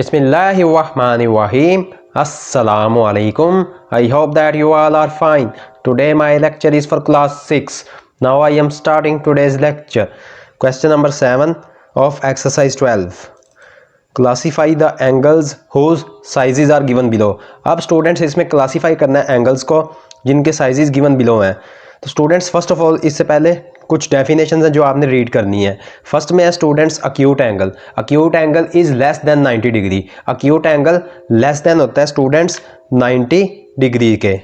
Bismillahirrahmanirrahim. Assalamu alaikum. I hope that you all are fine. Today my lecture is for class 6. Now I am starting today's lecture. Question number 7 of exercise 12. Classify the angles whose sizes are given below. अब students इसमें classify करना है angles को जिनके sizes given below हैं. तो students first of all इससे पहले कुछ डेफिनेशन हैं जो आपने रीड करनी है. फर्स्ट में है students acute angle. Acute angle is less than 90 degree. Acute angle less than होता है स्टूडेंट्स 90 डिग्री के.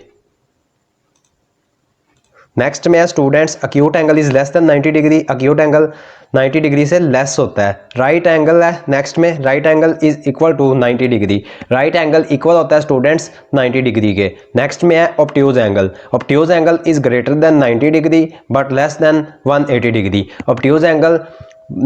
नेक्स्ट में है students acute angle is less than 90 degree. Acute angle 90 degree से लेस होता है. राइट एंगल है नेक्स्ट में. Right angle is equal to 90 degree. Right angle equal होता है स्टूडेंट्स 90 डिग्री के. नेक्स्ट में है obtuse angle. Obtuse angle is greater then 90 degree but less then 180 degree. Obtuse angle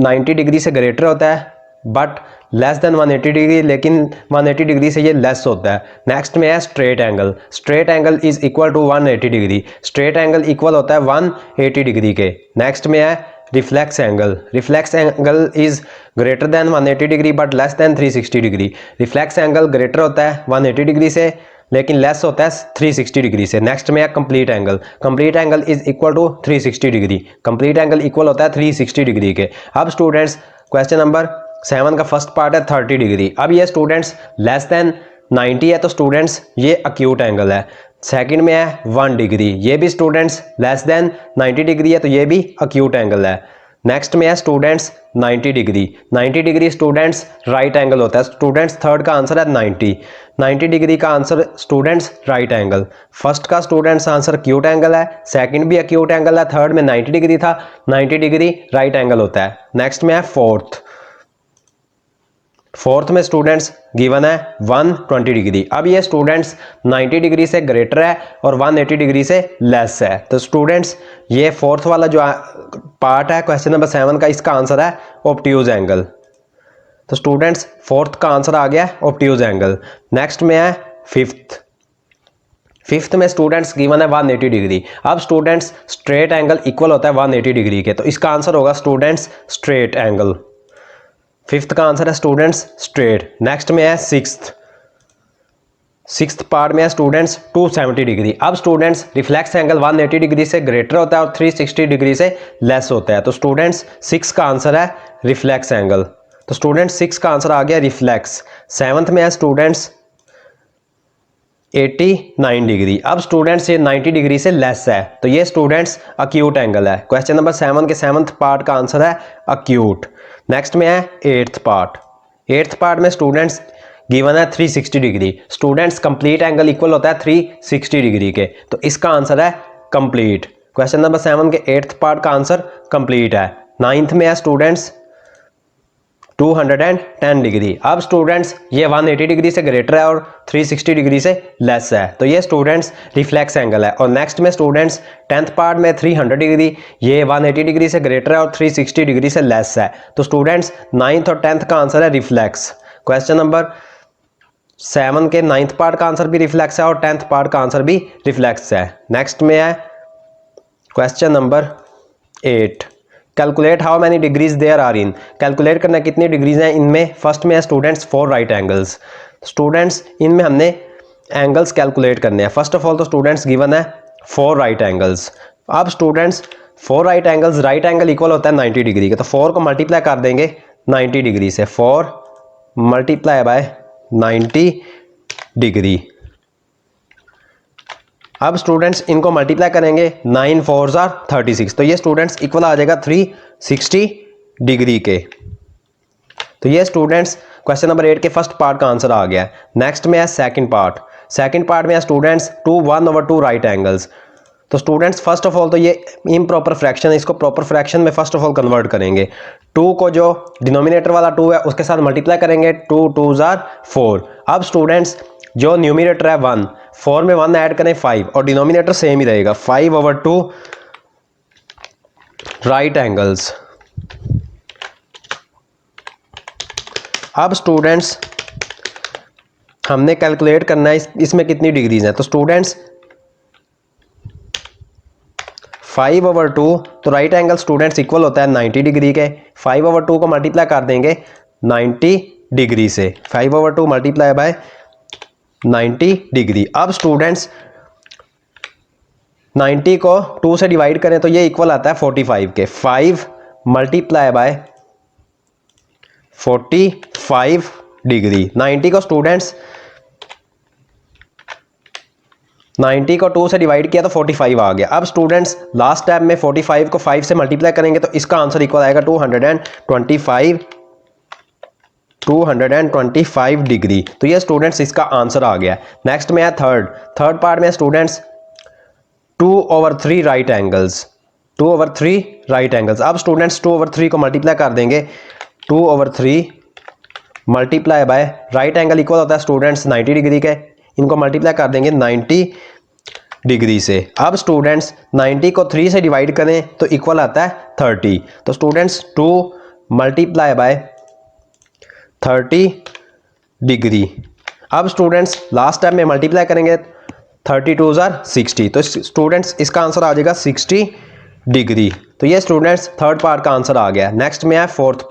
90 degree से ग्रेटर होता है बट लेस देन 180 डिग्री, लेकिन 180 degree से ये लेस होता है. नेक्स्ट में है straight angle. Straight angle is equal to 180 degree. Straight angle equal होता है 180 डिग्री के. नेक्स्ट में है reflex angle. Reflex angle is greater than 180 degree but less than 360 degree. Reflex angle greater होता है 180 डिग्री से लेकिन लेस होता है 360 डिग्री से. नेक्स्ट में है complete angle. Complete angle is equal to 360 degree. Complete angle equal होता है 360 डिग्री के. अब स्टूडेंट्स क्वेश्चन नंबर 7 का फर्स्ट पार्ट है 30 डिग्री. अब ये स्टूडेंट्स लेस देन 90 है तो स्टूडेंट्स ये अक्यूट एंगल है. सेकंड में है 1 डिग्री. ये भी स्टूडेंट्स लेस देन 90 डिग्री है तो ये भी अक्यूट एंगल है. नेक्स्ट में है students 90 degree. 90 degree students right angle होता है. स्टूडेंट्स थर्ड का आंसर है 90. 90 डिग्री का answer students right angle. First का स्टूडेंट्स आंसर अक्यूट एंगल है. सेकंड भी अक्यूट एंगल है. थर्ड में 90 डिग्री था. 90 डिग्री राइट एंगल होता है. नेक्स्ट में है फोर्थ में स्टूडेंट्स गिवन है 120 डिग्री. अब ये स्टूडेंट्स 90 डिग्री से ग्रेटर है और 180 डिग्री से लेस है. तो स्टूडेंट्स ये फोर्थ वाला जो पार्ट है क्वेश्चन नंबर 7 का, इसका आंसर है ऑब्ट्यूज एंगल. तो स्टूडेंट्स फोर्थ का आंसर आ गया ऑब्ट्यूज एंगल. नेक्स्ट में है फिफ्थ में स्टूडेंट्स गिवन है 180 डिग्री. अब स्टूडेंट्स स्ट्रेट एंगल इक्वल होता है 180 डिग्री के, तो इसका आंसर होगा स्टूडेंट्स स्ट्रेट एंगल. फिफ्थ का आंसर है स्टूडेंट्स स्ट्रेट. नेक्स्ट में है सिक्स्थ पार्ट में है स्टूडेंट्स 270 डिग्री. अब स्टूडेंट्स रिफ्लेक्स एंगल 180 डिग्री से ग्रेटर होता है और 360 डिग्री से लेस होता है. तो स्टूडेंट्स 6 का आंसर है रिफ्लेक्स एंगल. तो स्टूडेंट्स 6 का आंसर आ गया रिफ्लेक्स. सेवंथ में है स्टूडेंट्स 89 डिग्री. अब स्टूडेंट्स ये 90 डिग्री से लेस है तो ये स्टूडेंट्स अक्यूट एंगल है. क्वेश्चन नंबर 7 के 7th पार्ट का आंसर है अक्यूट. नेक्स्ट में है 8th पार्ट. 8th पार्ट में स्टूडेंट्स गिवन है 360 degree. Students complete angle equal होता है 360 डिग्री के, तो इसका आंसर है कंप्लीट. क्वेश्चन नंबर 7 के 8th पार्ट का आंसर कंप्लीट है. 9th में है स्टूडेंट्स 210 डिग्री. अब स्टूडेंट्स ये 180 डिग्री से ग्रेटर है और 360 डिग्री से लेस है तो ये स्टूडेंट्स रिफ्लेक्स एंगल है. और नेक्स्ट में स्टूडेंट्स 10th पार्ट में 300 डिग्री. ये 180 डिग्री से ग्रेटर है और 360 डिग्री से लेस है तो स्टूडेंट्स 9th और 10th का आंसर है रिफ्लेक्स. क्वेश्चन नंबर 7 के 9th पार्ट का आंसर भी रिफ्लेक्स है और 10th पार्ट का आंसर भी रिफ्लेक्स है. नेक्स्ट में है question number 8. Calculate how many degrees there are in. Calculate करना कितनी डिग्रीज हैं इनमें. फर्स्ट में है स्टूडेंट्स 4 राइट एंगल्स. स्टूडेंट्स इनमें हमने एंगल्स कैलकुलेट करने हैं. फर्स्ट ऑफ ऑल तो स्टूडेंट्स गिवन है 4 राइट एंगल्स. अब students 4 right angles, right angle equal होता है 90 डिग्री के, तो 4 को मल्टीप्लाई कर देंगे 90 डिग्री से. 4 मल्टीप्लाई बाय 90 डिग्री. अब स्टूडेंट्स इनको मल्टीप्लाई करेंगे 9 4s are 36 तो ये स्टूडेंट्स इक्वल आ जाएगा 360 डिग्री के. तो ये स्टूडेंट्स क्वेश्चन नंबर 8 के फर्स्ट पार्ट का आंसर आ गया. नेक्स्ट में है सेकंड पार्ट. सेकंड पार्ट में है स्टूडेंट्स 1/2 राइट एंगल्स. तो स्टूडेंट्स फर्स्ट ऑफ ऑल तो ये इम्प्रॉपर फ्रैक्शन है, इसको प्रॉपर फ्रैक्शन में फर्स्ट ऑफ ऑल कन्वर्ट करेंगे. 2 को जो डिनोमिनेटर वाला 2 है उसके साथ मल्टीप्लाई करेंगे. 2 2s are 4. अब स्टूडेंट्स जो न्यूमिनेटर है 1, 4 में 1 ऐड करें 5 और डिनोमिनेटर सेम ही रहेगा 5/2 राइट एंगल्स. अब स्टूडेंट्स हमने कैलकुलेट करना है इसमें कितनी डिग्रीज हैं. तो स्टूडेंट्स 5/2 तो राइट एंगल स्टूडेंट्स इक्वल होता है 90 डिग्री के. 5/2 को मल्टीप्लाई कर देंगे 90 डिग्री से, 5/2 मल्टीप्लाई बाय 90 डिग्री। अब स्टूडेंट्स 90 को 2 से डिवाइड करें तो ये इक्वल आता है 45 के। 5 मल्टीप्लाई बाय 45 डिग्री। 90 को स्टूडेंट्स 90 को 2 से डिवाइड किया तो 45 आ गया। अब स्टूडेंट्स लास्ट स्टेप में 45 को 5 से मल्टीप्लाई करेंगे तो इसका आंसर इक्वल आएगा 225 डिग्री। तो ये स्टूडेंट्स इसका आंसर आ गया। नेक्स्ट में है थर्ड पार्ट में students 2/3 right angles. 2/3 right angles. अब स्टूडेंट्स 2/3 को मल्टीप्लाई कर देंगे, 2/3 multiply by right angle equal होता है स्टूडेंट्स 90 डिग्री के, इनको मल्टीप्लाई कर देंगे 90 डिग्री से। अब स्टूडेंट्स 90 को 3 से डिवाइड करें तो इक्वल आता है 30। तो स्टूडेंट्स 2 मल्टीप्लाई बाय 30 डिग्री। अब स्टूडेंट्स लास्ट टाइम में मल्टीप्लाई करेंगे 32 जार 60, तो स्टूडेंट्स इसका आंसर आ जाएगा 60 डिग्री। तो ये स्टूडेंट्स थर्ड पार्ट का आंसर आ गया। नेक्स्ट में है फोर्थ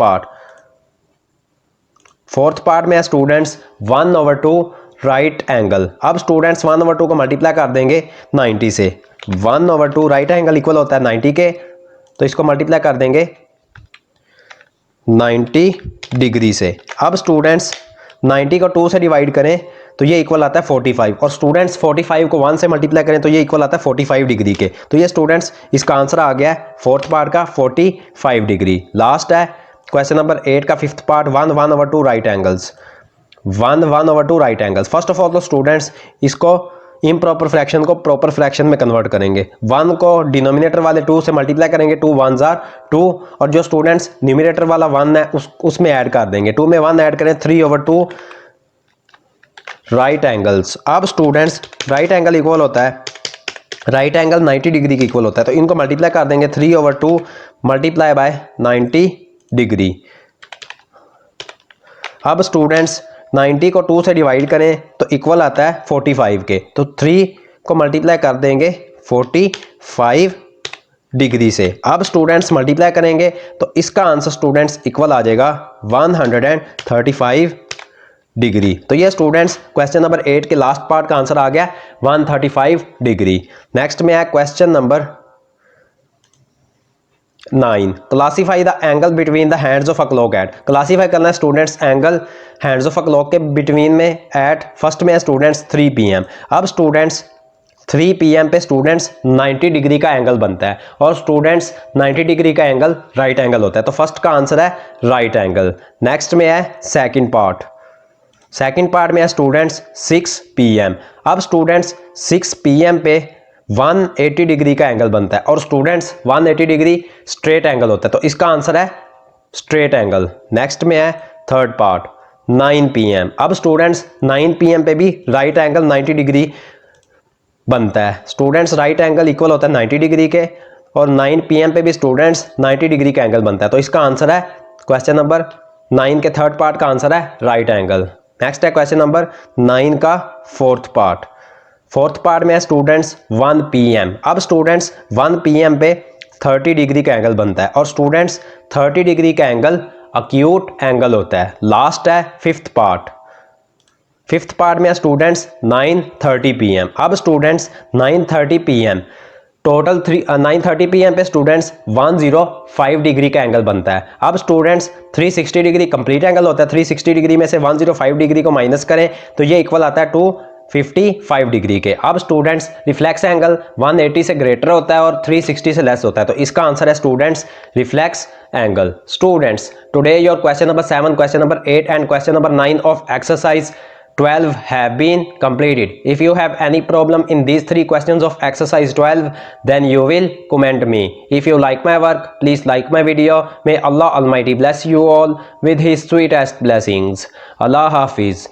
पार्ट में है स्टूडेंट्स 1/2 राइट एंगल। अब स्टूडेंट्स 1/2 को मल्टीप्लाई कर देंगे 90 से। 1/2 राइट एंगल इक्वल होता है 90 के, तो इसको मल्टीप्लाई कर देंगे 90 डिग्री से। अब स्टूडेंट्स 90 को 2 से डिवाइड करें तो ये इक्वल आता है 45, और स्टूडेंट्स 45 को 1 से मल्टीप्लाई करें तो ये इक्वल आता है 45 डिग्री के। तो ये स्टूडेंट्स इसका आंसर आ गया फोर्थ पार्ट का 45 डिग्री। लास्ट है क्वेश्चन नंबर 8 का fifth part 1/2 right angles. 1/2 right angles. First of all तो स्टूडेंट्स इसको इम्प्रॉपर फ्रैक्शन को प्रॉपर फ्रैक्शन में कन्वर्ट करेंगे। 1 को डिनोमिनेटर वाले 2 से मल्टीप्लाई करेंगे, 2 1 जार 2, और जो स्टूडेंट्स न्यूमिनेटर वाला 1 है उसमें ऐड कर देंगे, 2 में 1 ऐड करें 3/2 राइट एंगल्स। अब स्टूडेंट्स राइट एंगल इक्वल होता है, राइट एंगल 90 डिग्री के इक्वल होता है, तो इनको मल्टीप्लाई कर देंगे 3/2 मल्टीप्लाई बाय 90 डिग्री। अब स्टूडेंट्स 90 को 2 से डिवाइड करें तो इक्वल आता है 45 के, तो 3 को मल्टीप्लाई कर देंगे 45 डिग्री से। अब स्टूडेंट्स मल्टीप्लाई करेंगे तो इसका आंसर स्टूडेंट्स इक्वल आ जाएगा 135 डिग्री। तो ये स्टूडेंट्स क्वेश्चन नंबर 8 के लास्ट पार्ट का आंसर आ गया 135 डिग्री। नेक्स्ट में है question number 9, classify the angle between the hands of a clock at. Classify करना है students angle hands of a clock के बिटवीन में एट, फर्स्ट में है स्टूडेंट्स 3 PM। अब स्टूडेंट्स 3 PM पे स्टूडेंट्स 90 डिग्री का एंगल बनता है, और स्टूडेंट्स 90 डिग्री का एंगल राइट एंगल होता है, तो फर्स्ट का आंसर है राइट एंगल। नेक्स्ट में है सेकंड पार्ट में है स्टूडेंट्स 6 PM। अब स्टूडेंट्स 6 PM पे 180 डिग्री का एंगल बनता है, और स्टूडेंट्स 180 डिग्री स्ट्रेट एंगल होता है, तो इसका आंसर है स्ट्रेट एंगल। नेक्स्ट में है थर्ड पार्ट 9 PM। अब स्टूडेंट्स 9 PM पे भी राइट एंगल 90 डिग्री बनता है, स्टूडेंट्स राइट एंगल इक्वल होता है 90 डिग्री के, और 9 PM पे भी स्टूडेंट्स 90 डिग्री का एंगल बनता है, तो इसका आंसर है क्वेश्चन नंबर 9 के थर्ड पार्ट का आंसर है राइट एंगल। नेक्स्ट है क्वेश्चन नंबर 9 का फोर्थ पार्ट में है स्टूडेंट्स 1 PM। अब स्टूडेंट्स 1 PM पे 30 डिग्री का एंगल बनता है, और स्टूडेंट्स 30 डिग्री का एंगल अक्यूट एंगल होता है। लास्ट है फिफ्थ पार्ट में स्टूडेंट्स 9:30 PM। अब स्टूडेंट्स 9:30 PM टोटल 9:30 PM पे स्टूडेंट्स 105 डिग्री का एंगल बनता है। अब स्टूडेंट्स 360 डिग्री कंप्लीट एंगल होता है, 360 डिग्री में से 105 डिग्री को माइनस करें तो ये इक्वल आता है 255 डिग्री के। अब स्टूडेंट्स रिफ्लेक्स एंगल 180 से ग्रेटर होता है और 360 से लेस होता है, तो इसका आंसर है students reflex angle. Students today your question number 7, question number 8 and question number 9 of exercise 12 have been completed. If you have any problem in these 3 questions of exercise 12, then you will comment me. If you like my work, please like my video. May Allah Almighty bless you all with His sweetest blessings. Allah Hafiz.